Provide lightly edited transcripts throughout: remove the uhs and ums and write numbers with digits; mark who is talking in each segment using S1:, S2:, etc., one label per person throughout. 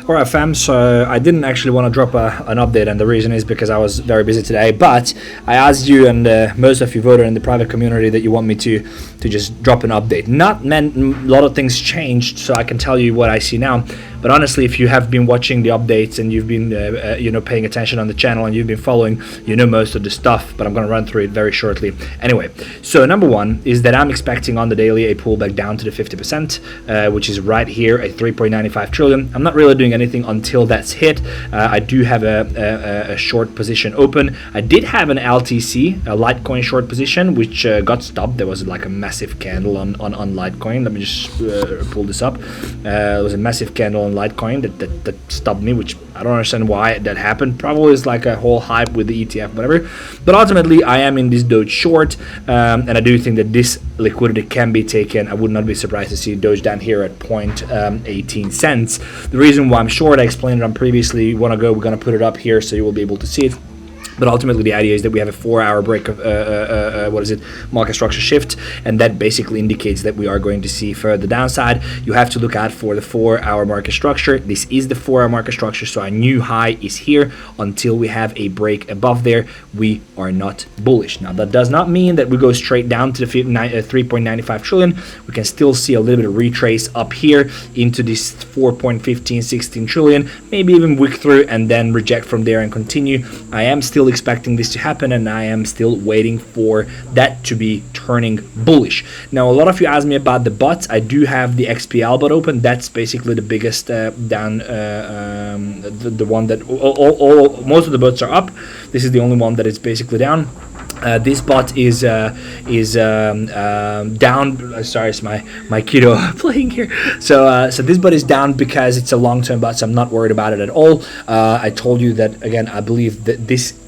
S1: Alright fam, so I didn't actually want to drop an update, and the reason is because I was very busy today, but I asked you, and most of you voted in the private community that you want me to just drop an update. Not meant a lot of things changed, so I can tell you what I see now, but honestly, if you have been watching the updates and you've been paying attention on the channel and you've been following, you know most of the stuff, but I'm going to run through it very shortly. Anyway, so number one is that I'm expecting on the daily a pullback down to the 50%, which is right here at 3.95 trillion. I'm not really doing anything until that's hit. I do have a short position open. I did have an LTC, a Litecoin short position, which got stopped. There was like a massive candle on Litecoin. Let me just pull this up. There was a massive candle on Litecoin that stopped me, which I don't understand why that happened. Probably is like a whole hype with the ETF, whatever. But ultimately, I am in this Doge short, and I do think that this liquidity can be taken. I would not be surprised to see Doge down here at 0.18 cents. The reason why I'm short, I explained it on previously. We're gonna put it up here so you will be able to see it. But ultimately, the idea is that we have a 4-hour break of market structure shift, and that basically indicates that we are going to see further downside. You have to look out for the 4-hour market structure. This is the 4-hour market structure, so our new high is here. Until we have a break above there, we are not bullish. Now, that does not mean that we go straight down to the 3.95 trillion. We can still see a little bit of retrace up here into this 4.15, 16 trillion, maybe even wick through and then reject from there and continue. I am still expecting this to happen, and I am still waiting for that to be turning bullish. Now, a lot of you asked me about the bots. I do have the XPL bot open. That's basically the biggest down, the one that most of the bots are up. This is the only one that is basically down. This bot is down. Sorry, it's my kiddo playing here. So this bot is down because it's a long-term bot, so I'm not worried about it at all. I told you that again. I believe that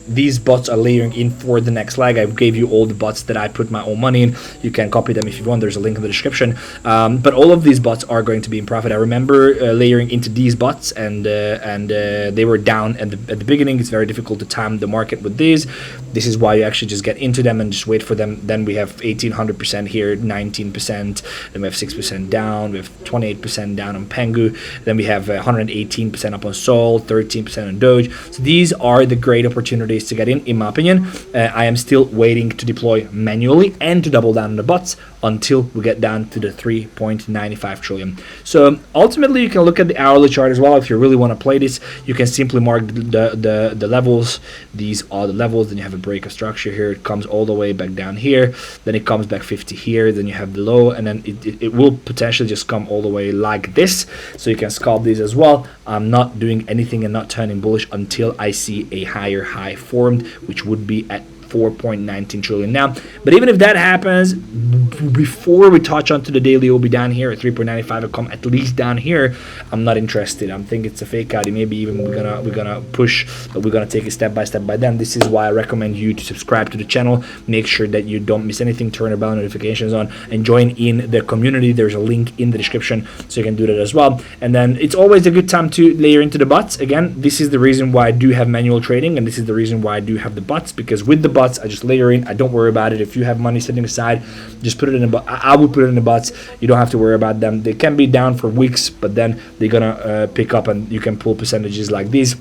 S1: these bots are layering in for the next leg. I gave you all the bots that I put my own money in. You can copy them if you want. There's a link in the description. But all of these bots are going to be in profit. I remember layering into these bots, and they were down at the beginning. It's very difficult to time the market with these. This is why you actually just get into them and just wait for them. Then we have 1800% here, 19%. Then we have 6% down. We have 28% down on Pengu. Then we have 118% up on Sol, 13% on Doge. So these are the great opportunities to get in my opinion. I am still waiting to deploy manually and to double down on the bots until we get down to the 3.95 trillion. So ultimately, you can look at the hourly chart as well. If you really want to play this, you can simply mark the levels. These are the levels. Then you have a break of structure here. It comes all the way back down here. Then it comes back 50 here. Then you have the low, and then it will potentially just come all the way like this. So you can scalp these as well. I'm not doing anything and not turning bullish until I see a higher high formed, which would be at 4.19 trillion now. But even if that happens, before we touch onto the daily, it will be down here at 3.95. It'll come at least down here. I'm not interested. I'm thinking it's a fake out. Maybe even we're gonna push, but we're gonna take it step by step by then. This is why I recommend you to subscribe to the channel. Make sure that you don't miss anything. Turn the bell notifications on and join in the community. There's a link in the description, so you can do that as well. And then it's always a good time to layer into the bots. Again, this is the reason why I do have manual trading, and this is the reason why I do have the bots, because with the bots, I just layer in. I don't worry about it. If you have money sitting aside, just put it in the I would put it in the bots. You don't have to worry about them. They can be down for weeks, but then they're gonna pick up, and you can pull percentages like these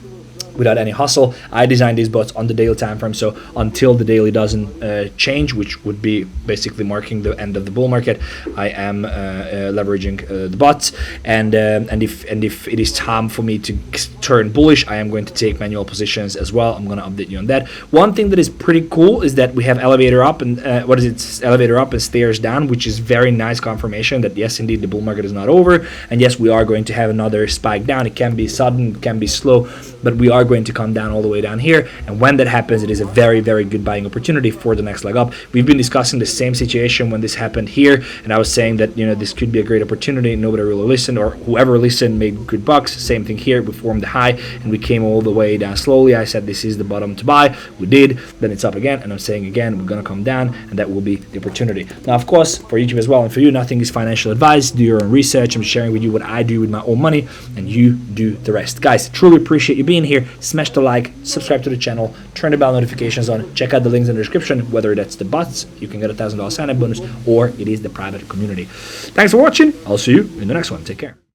S1: without any hustle. I designed these bots on the daily time frame, so until the daily doesn't change, which would be basically marking the end of the bull market, I am leveraging the bots. And if it is time for me to turn bullish, I am going to take manual positions as well. I'm going to update you on that. One thing that is pretty cool is that we have elevator up and elevator up and stairs down, which is very nice confirmation that yes, indeed, the bull market is not over, and yes, we are going to have another spike down. It can be sudden, it can be slow, but we are going to come down all the way down here, and when that happens, it is a very, very good buying opportunity for the next leg up. We've been discussing the same situation when this happened here, and I was saying that this could be a great opportunity. Nobody really listened, or whoever listened made good bucks. Same thing here. We formed the high and we came all the way down slowly. I said this is the bottom to buy. We did. Then it's up again, and I'm saying again we're gonna come down, and that will be the opportunity. Now, of course, for YouTube as well and for you, nothing is financial advice. Do your own research. I'm sharing with you what I do with my own money, and you do the rest. Guys, truly appreciate you being here. Smash the like, subscribe to the channel, turn the bell notifications on, check out the links in the description, whether that's the bots, you can get a $1,000 sign-up bonus, or it is the private community. Thanks for watching. I'll see you in the next one. Take care.